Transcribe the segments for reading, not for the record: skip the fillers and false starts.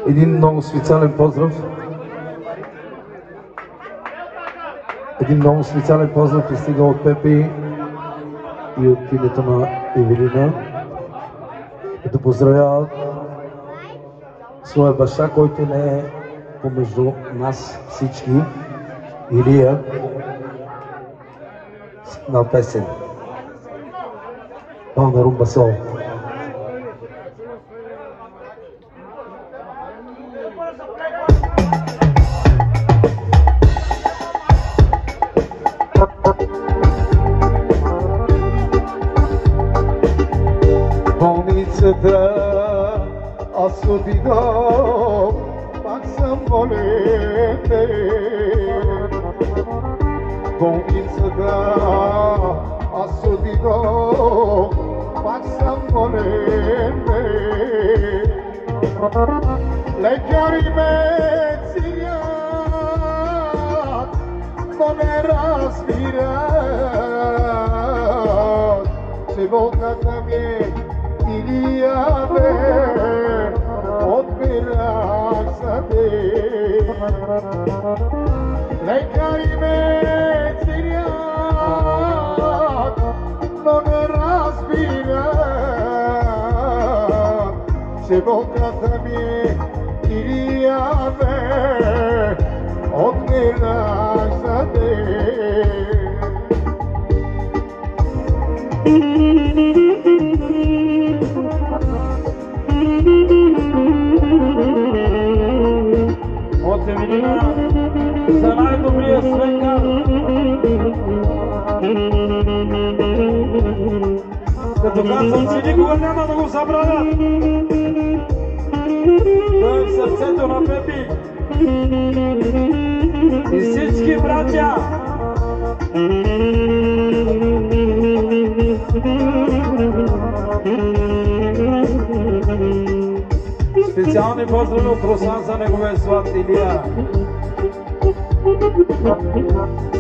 Един много специален поздрав. Един много специален поздрав пристига от Пепи и от името на Евелина. Като поздравяват своя баща, който не е помежду нас всички, Илия, на песен. Пълна румба сол. Болницата аз отидох, пак съм болен. Болницата аз отидох, пак съм болен. Лекари ме ценят, но не разбират, че болката ми е Илия бе, отбирах за теб. Лекари ме ценят, но не разбират, че болката ми е Илия бе, отбирах за теб. От Евелина за най-добрия свекар. Като казвам, че никога няма да го забравят. Той е в сърцето на Пепи и всички братя. Специални поздрави от Русан за неговия сват Илия.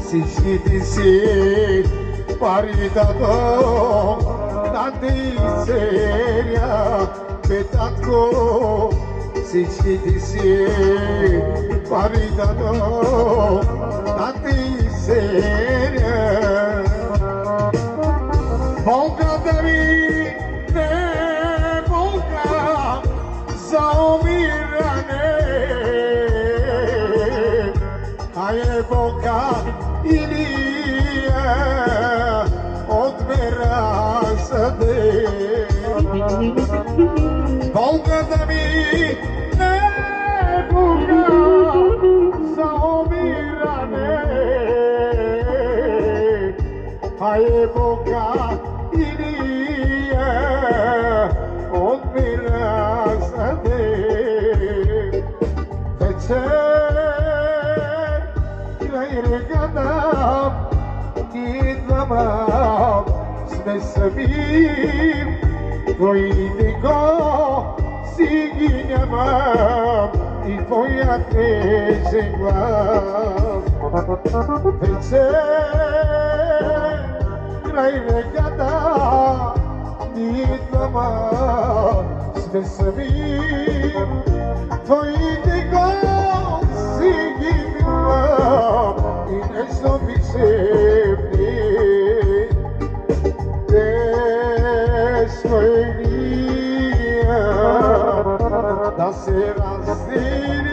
Всичките си пари дадох, да те изцеля, бе татко. Всичките си пари дадох, да те изцеля. Болката ми не е болка за умиране, а е болка Илия, отбирах за теб. Болката ми не е болка за умиране, а е болка Илия, отбирах за теб. Вечер край реката ние двама сме сами, твоите си ги нямам и твоя тежен глас. Вечер край реката ние двама сме сами, твоите си ги нямам и нещо ми шепне. Тежко Илия да се разделим,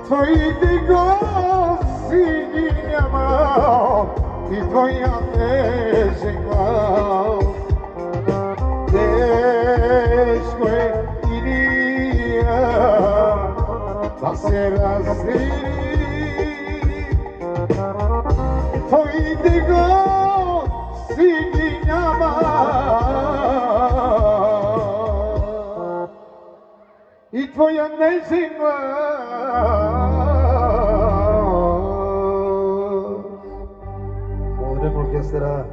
твоите си ги нямам и твоя тежен глас. Тежко Илия да се разделим, твоите си ги нямам и твоя нежен глас. Благодарим оркестъра.